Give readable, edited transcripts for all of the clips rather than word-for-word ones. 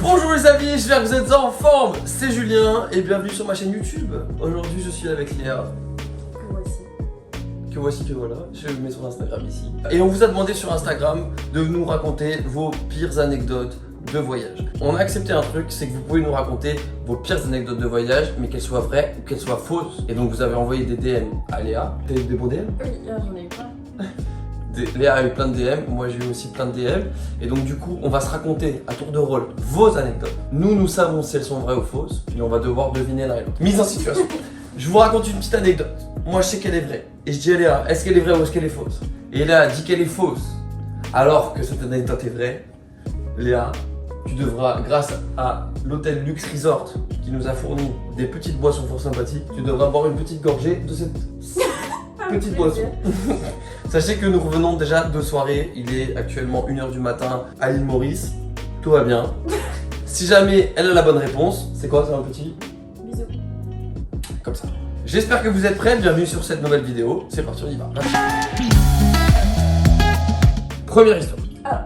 Bonjour les amis, j'espère que vous êtes en forme. C'est Julien et bienvenue sur ma chaîne YouTube. Aujourd'hui je suis avec Léa. Que voici, que voilà. Je le mets sur Instagram ici. Et on vous a demandé sur Instagram de nous raconter vos pires anecdotes de voyage. On a accepté un truc, c'est que vous pouvez nous raconter vos pires anecdotes de voyage, mais qu'elles soient vraies ou qu'elles soient fausses. Et donc vous avez envoyé des DM à Léa. T'as eu des bons DM? Oui, j'en ai eu plein. Léa a eu plein de DM, moi j'ai eu aussi plein de DM. Et donc du coup, on va se raconter à tour de rôle vos anecdotes. Nous savons si elles sont vraies ou fausses, et on va devoir deviner l'un et l'autre. Mise en situation. Je vous raconte une petite anecdote. Moi je sais qu'elle est vraie. Et je dis à Léa, est-ce qu'elle est vraie ou est-ce qu'elle est fausse? Et Léa dit qu'elle est fausse. Alors que cette anecdote est vraie, Léa, tu devras, grâce à l'hôtel Luxe Resort qui nous a fourni des petites boissons fort sympathiques, tu devras boire une petite gorgée de cette petite boisson. Sachez que nous revenons déjà de soirée, il est actuellement 1h du matin à l'île Maurice, tout va bien. Si jamais elle a la bonne réponse, c'est quoi? C'est un petit bisous. Comme ça. J'espère que vous êtes prêts, bienvenue sur cette nouvelle vidéo, c'est parti, on y va. Première histoire. Alors,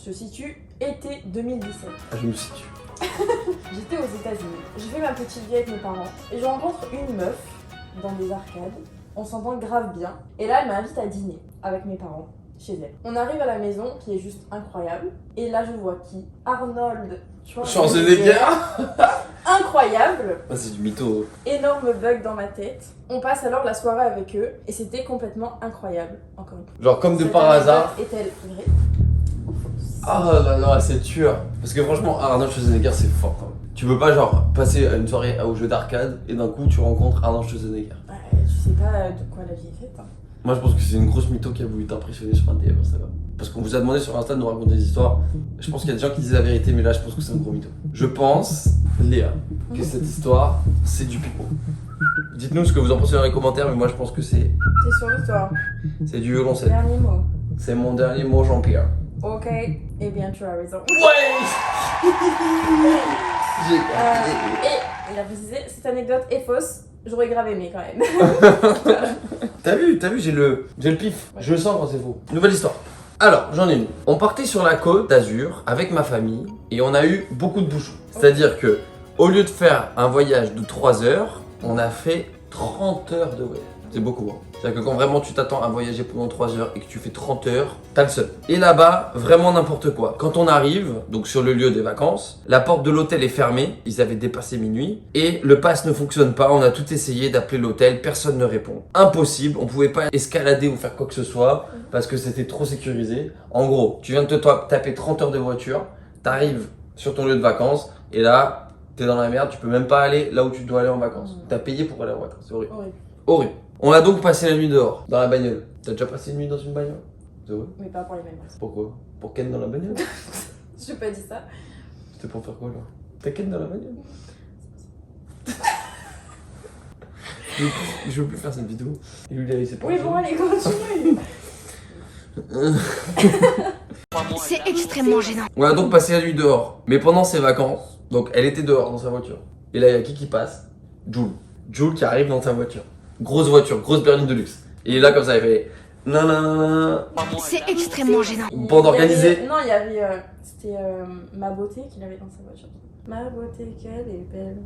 je situe été 2017. Ah, je me situe. J'étais aux États-Unis. Je fais ma petite vie avec mes parents et je rencontre une meuf dans des arcades. On s'entend grave bien. Et là, elle m'invite à dîner avec mes parents chez elle. On arrive à la maison qui est juste incroyable. Et là, je vois qui? Arnold Schwarzenegger. Incroyable. Ah, c'est du mytho. Énorme bug dans ma tête. On passe alors la soirée avec eux et c'était complètement incroyable. Encore une fois. Genre comme de Cette par hasard. anecdote est-elle vraie ou fausse? Ah là là, c'est tueur. Parce que franchement, Arnold Schwarzenegger, c'est fort quand même. Tu peux pas genre passer une soirée au jeu d'arcade et d'un coup tu rencontres Arnold Schwarzenegger. Ouais, tu sais pas de quoi la vie est faite. Hein. Moi je pense que c'est une grosse mytho qui a voulu t'impressionner sur un DM Instagram. Parce qu'on vous a demandé sur Insta de nous raconter des histoires. Je pense qu'il y a des gens qui disent la vérité, mais là je pense que c'est un gros mytho. Je pense, Léa, que cette histoire c'est du pipeau. Dites-nous ce que vous en pensez dans les commentaires, mais moi je pense que c'est T'es sûr de toi? du violoncelle. Dernier mot. C'est mon dernier mot, Jean-Pierre. Ok, eh bien tu as raison. Ouais. J'ai Et il a précisé, cette anecdote est fausse. J'aurais grave aimé quand même. T'as vu, j'ai le pif. Ouais. Je le sens quand c'est faux. Nouvelle histoire. Alors, j'en ai une. On partait sur la côte d'Azur avec ma famille et on a eu beaucoup de bouchons. C'est-à-dire que, au lieu de faire un voyage de 3 heures, on a fait 30 heures de voyage. C'est beaucoup, hein. C'est-à-dire que quand vraiment tu t'attends à voyager pendant 3 heures et que tu fais 30 heures, t'as le seum. Et là-bas, vraiment n'importe quoi. Quand on arrive, donc sur le lieu des vacances, la porte de l'hôtel est fermée, ils avaient dépassé minuit, et le pass ne fonctionne pas, on a tout essayé d'appeler l'hôtel, personne ne répond. Impossible, on pouvait pas escalader ou faire quoi que ce soit, parce que c'était trop sécurisé. En gros, tu viens de te taper 30 heures de voiture, t'arrives sur ton lieu de vacances, et là, t'es dans la merde, tu peux même pas aller là où tu dois aller en vacances. T'as payé pour aller en vacances, c'est horrible. Horrible. Horrible. On a donc passé la nuit dehors, dans la bagnole. T'as déjà passé une nuit dans une bagnole? C'est vrai? Mais pas pour les mêmes raisons. Pourquoi? Pour Ken dans la bagnole? J'ai pas dit ça. C'était pour faire quoi là? T'as Ken dans la bagnole? Je veux plus faire cette vidéo. Et lui, il s'est pas. Oui, bon, allez, continue. C'est extrêmement gênant. On a donc passé la nuit dehors. Mais pendant ses vacances, donc elle était dehors dans sa voiture. Et là, il y a qui passe? Jules. Jules qui arrive dans sa voiture. Grosse voiture, grosse berline de luxe. Et là, comme ça, il fait nanana. C'est extrêmement gênant. Bande organisée. Non, il y avait. C'était Ma Beauté qu'il avait dans sa voiture. Ma beauté, qu'elle est belle.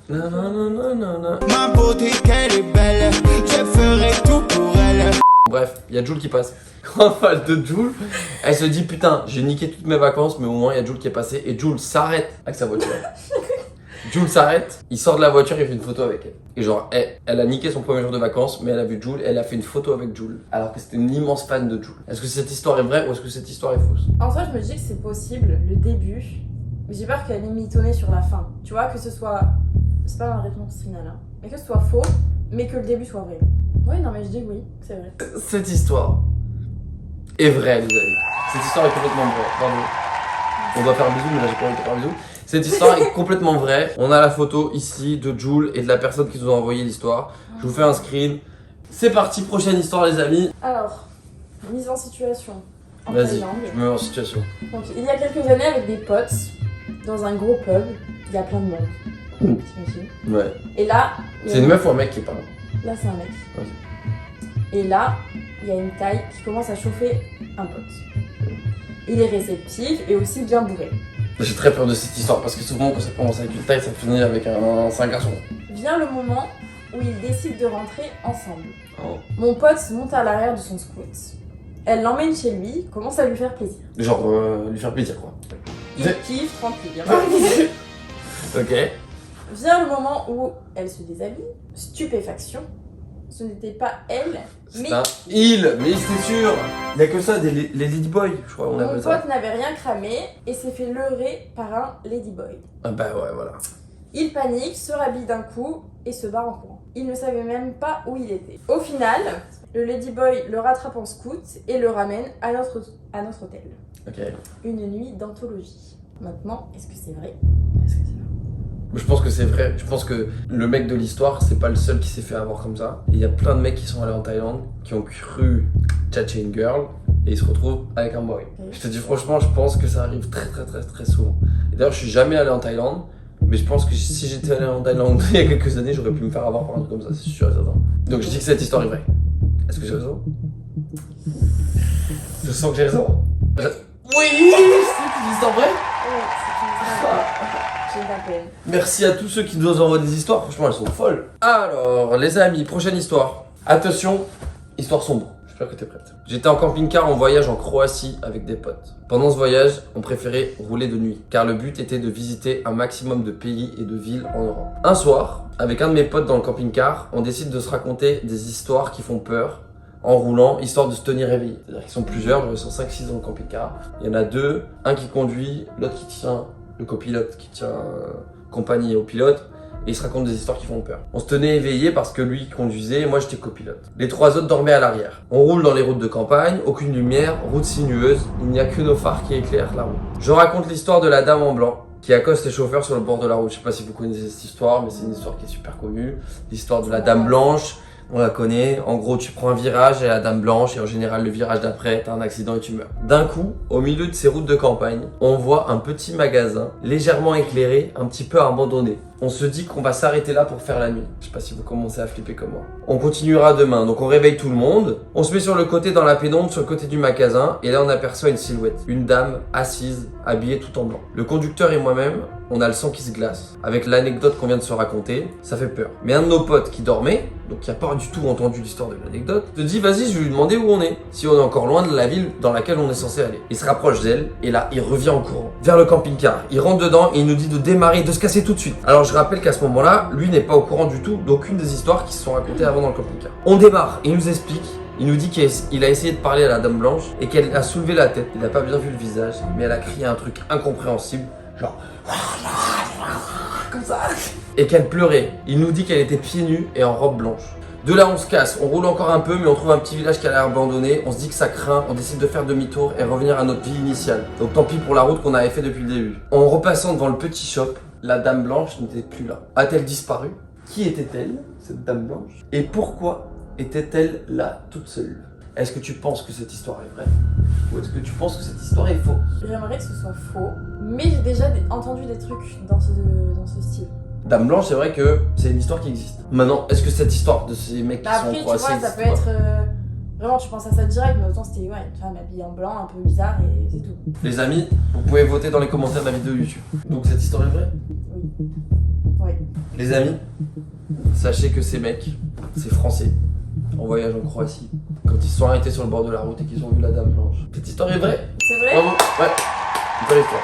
Nanana. Ma beauté qu'elle est belle, je ferai tout pour elle. Bref, il y a Jules qui passe. Grande fan de Jules. Elle se dit putain, j'ai niqué toutes mes vacances, mais au moins il y a Jules qui est passé. Et Jules s'arrête avec sa voiture. Jules s'arrête, il sort de la voiture, il fait une photo avec elle. Et genre, elle a niqué son premier jour de vacances, mais elle a vu Jules, elle a fait une photo avec Jules. Alors que c'était une immense fan de Jules. Est-ce que cette histoire est vraie ou est-ce que cette histoire est fausse? En soi, je me dis que c'est possible, le début. Mais j'ai peur qu'elle ait mitonné sur la fin. Tu vois, que ce soit. C'est pas ma réponse finale, hein. Mais que ce soit faux, mais que le début soit vrai. Oui, non, mais je dis oui, c'est vrai. Cette histoire est vraie, les amis. Cette histoire est complètement vraie. Pardon. On doit faire un bisou, mais là j'ai pas envie de faire un bisou. Cette histoire est complètement vraie. On a la photo ici de Jules et de la personne qui nous a envoyé l'histoire. Je vous fais un screen. C'est parti, prochaine histoire, les amis. Alors, mise en situation. En Vas-y, Thaïlande. je me mets en situation. Donc, il y a quelques années, avec des potes, dans un gros pub, il y a plein de monde. T'imagines? Ouais. Et là. il y a C'est une meuf ou un mec qui parle? Là, c'est un mec. Ok. Et là, il y a une taille qui commence à chauffer un pote. Il est réceptif et aussi bien bourré. J'ai très peur de cette histoire parce que souvent quand ça commence avec une taille, ça finit avec un garçon. Vient le moment où ils décident de rentrer ensemble. Oh. Mon pote monte à l'arrière de son scout. Elle l'emmène chez lui, commence à lui faire plaisir. Genre lui faire plaisir quoi. Il kiffe, tranquille. Ok. Vient le moment où elle se déshabille. Stupéfaction. Ce n'était pas elle, mais C'est un il, mais c'est sûr. Il y a que ça, les ladyboys, je crois on mon appelle ça. pote n'avait rien cramé et s'est fait leurrer par un ladyboy. Ah bah ouais, voilà. Il panique, se rhabille d'un coup et se barre en courant. Il ne savait même pas où il était. Au final, le ladyboy le rattrape en scout et le ramène à notre hôtel. Ok. Une nuit d'anthologie. Maintenant, est-ce que c'est vrai? Je pense que c'est vrai. Je pense que le mec de l'histoire, c'est pas le seul qui s'est fait avoir comme ça. Il y a plein de mecs qui sont allés en Thaïlande, qui ont cru tchatcher une girl, et ils se retrouvent avec un boy. Je te dis franchement, je pense que ça arrive très souvent. Et d'ailleurs, je suis jamais allé en Thaïlande, mais je pense que si j'étais allé en Thaïlande il y a quelques années, j'aurais pu me faire avoir par un truc comme ça, c'est sûr et certain. Donc je dis que cette histoire est vraie. Est-ce que j'ai raison? Je sens que j'ai raison. Oui, c'est une histoire vraie. Oui, c'est une histoire. J'ai de la peine. Merci à tous ceux qui nous envoient des histoires, franchement elles sont folles. Alors les amis, prochaine histoire. Attention, histoire sombre. J'espère que t'es prête. J'étais en camping-car en voyage en Croatie avec des potes. Pendant ce voyage, on préférait rouler de nuit, car le but était de visiter un maximum de pays et de villes en Europe. Un soir, avec un de mes potes dans le camping-car, on décide de se raconter des histoires qui font peur en roulant, histoire de se tenir éveillé. C'est-à-dire qu'ils sont plusieurs, ils sont 5-6 dans le camping-car. Il y en a deux, un qui conduit, l'autre qui tient, le copilote qui tient compagnie au pilote. Et ils se racontent des histoires qui font peur. On se tenait éveillé parce que lui conduisait et moi j'étais copilote. Les trois autres dormaient à l'arrière. On roule dans les routes de campagne, aucune lumière, route sinueuse, il n'y a que nos phares qui éclairent la route. Je raconte l'histoire de la dame en blanc qui accoste les chauffeurs sur le bord de la route. Je sais pas si vous connaissez cette histoire, mais c'est une histoire qui est super connue. L'histoire de la dame blanche, on la connaît. En gros, tu prends un virage et la dame blanche et en général le virage d'après, t'as un accident et tu meurs. D'un coup, au milieu de ces routes de campagne, on voit un petit magasin légèrement éclairé, un petit peu abandonné. On se dit qu'on va s'arrêter là pour faire la nuit. Je sais pas si vous commencez à flipper comme moi. On continuera demain, donc on réveille tout le monde. On se met sur le côté dans la pénombre, sur le côté du magasin, et là on aperçoit une silhouette. Une dame assise, habillée tout en blanc. Le conducteur et moi-même, on a le sang qui se glace. Avec l'anecdote qu'on vient de se raconter, ça fait peur. Mais un de nos potes qui dormait, donc qui a pas du tout entendu l'histoire de l'anecdote, se dit vas-y, je vais lui demander où on est. Si on est encore loin de la ville dans laquelle on est censé aller. Il se rapproche d'elle, et là il revient en courant vers le camping-car. Il rentre dedans et il nous dit de démarrer, de se casser tout de suite. Alors je rappelle qu'à ce moment-là, lui n'est pas au courant du tout d'aucune des histoires qui se sont racontées avant dans le camping-car. On démarre, il nous explique, il nous dit qu'il a essayé de parler à la dame blanche et qu'elle a soulevé la tête. Il n'a pas bien vu le visage, mais elle a crié un truc incompréhensible, genre comme ça, et qu'elle pleurait. Il nous dit qu'elle était pieds nus et en robe blanche. De là on se casse, on roule encore un peu mais on trouve un petit village qui a l'air abandonné, on se dit que ça craint, on décide de faire demi-tour et revenir à notre vie initiale. Donc tant pis pour la route qu'on avait fait depuis le début. En repassant devant le petit shop, la dame blanche n'était plus là. A-t-elle disparu? Qui était-elle, cette dame blanche? Et pourquoi était-elle là toute seule? Est-ce que tu penses que cette histoire est vraie? Ou est-ce que tu penses que cette histoire est fausse? J'aimerais que ce soit faux, mais j'ai déjà entendu des trucs dans ce style. Dame blanche, c'est vrai que c'est une histoire qui existe. Maintenant, est-ce que cette histoire de ces mecs qui sont Après, tu croisés vois, ça peut être. Vraiment, tu penses à ça direct, mais autant c'était une femme habillée en blanc, un peu bizarre, et c'est tout. Les amis, vous pouvez voter dans les commentaires de la vidéo YouTube. Donc cette histoire est vraie? Oui. Oui. Les amis, sachez que ces mecs, c'est français, en voyage en Croatie, quand ils se sont arrêtés sur le bord de la route et qu'ils ont vu la dame blanche. Cette histoire est vraie? C'est vrai? Bravo. Ouais, une vraie histoire.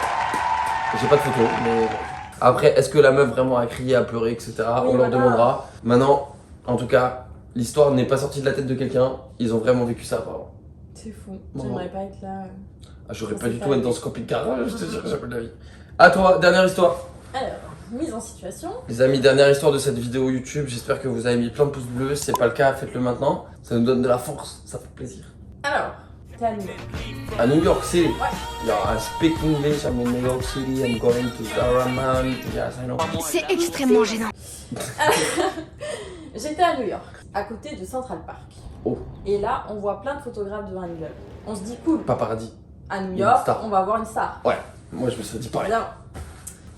J'ai pas de photo, mais... Après, est-ce que la meuf vraiment a crié, a pleuré, etc. Oui, on leur voilà. demandera. Maintenant, en tout cas, l'histoire n'est pas sortie de la tête de quelqu'un. Ils ont vraiment vécu ça apparemment. C'est fou. Bon. J'aimerais pas être là. Ah, j'aurais Ça, pas c'est du pas tout être vrai. dans ce camping-car, je te jure, jamais de la vie. À toi, dernière histoire. Alors, mise en situation. Les amis, dernière histoire de cette vidéo YouTube. J'espère que vous avez mis plein de pouces bleus. Si c'est pas le cas, faites-le maintenant. Ça nous donne de la force, ça fait plaisir. Alors, t'es à New York. À New York City. Ouais. Yeah, I speak English. I'm in New York City. I'm going to Paramount. Yes, I know. C'est extrêmement gênant. J'étais à New York, à côté de Central Park. Oh. Et là, on voit plein de photographes devant un immeuble. On se dit cool. Paparazzi. À New Une York, star. on va voir une star. Ouais, moi je me suis dit pareil. Évidemment.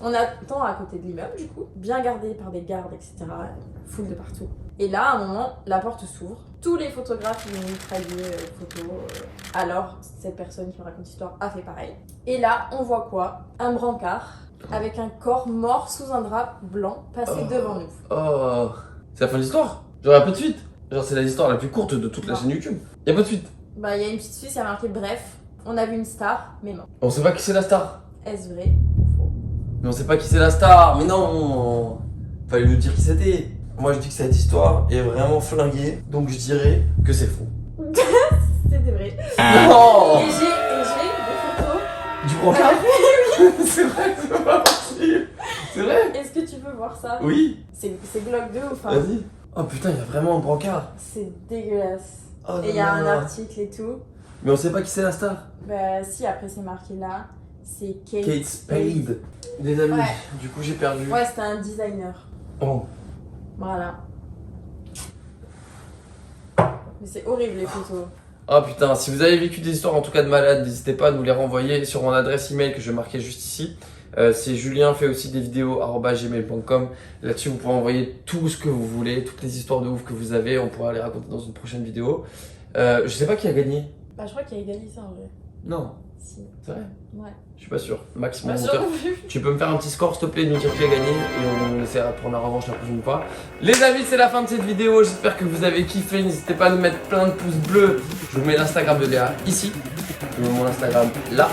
On attend à côté de l'immeuble, du coup, bien gardé par des gardes, etc. Foule de partout. Et là, à un moment, la porte s'ouvre. Tous les photographes viennent traduire photos. Alors, cette personne qui me raconte l'histoire a fait pareil. Et là, on voit quoi? Un brancard avec un corps mort sous un drap blanc passer devant nous. Oh, c'est la fin de l'histoire? Genre, y'a pas de suite? Genre, c'est l'histoire la plus courte de toute la Non. chaîne YouTube. Y'a pas de suite? Bah, il y a une petite suite, il y a marqué bref. On a vu une star, mais non. On sait pas qui c'est la star. Est-ce vrai ou faux? Mais on sait pas qui c'est la star, mais non. Fallait nous dire qui c'était. Moi, je dis que cette histoire est vraiment flinguée, donc je dirais que c'est faux. C'était vrai. Non. Et j'ai des photos. Du brancard? C'est vrai, c'est pas possible. C'est vrai? Est-ce que tu peux voir ça? Oui. C'est Glock 2 ou pas? Vas-y. Oh putain, il y a vraiment un brancard. C'est dégueulasse. Oh, Et il y a non, un non. article et tout. Mais on sait pas qui c'est la star. Bah si, après c'est marqué là. C'est Kate, Kate Spade. Des amis. Ouais. Du coup, j'ai perdu. Ouais, c'était un designer. Oh. Voilà. Mais c'est horrible les photos. Oh putain, si vous avez vécu des histoires en tout cas de malades, n'hésitez pas à nous les renvoyer sur mon adresse email que je vais marquer juste ici. C'est Julien fait aussi des vidéos @gmail.com. Là-dessus, vous pourrez envoyer tout ce que vous voulez, toutes les histoires de ouf que vous avez. On pourra les raconter dans une prochaine vidéo. Je sais pas qui a gagné. Bah je crois qu'il y a égalisé en vrai. Non, Si. c'est vrai. Ouais. Je suis pas sûr. Max, mon Pas monteur. sûr non plus. Tu peux me faire un petit score s'il te plaît, nous dire qui a gagné et on essaiera de prendre la revanche la prochaine fois. Les amis, c'est la fin de cette vidéo, j'espère que vous avez kiffé, n'hésitez pas à nous mettre plein de pouces bleus. Je vous mets l'Instagram de Léa ici, je vous mets mon Instagram là.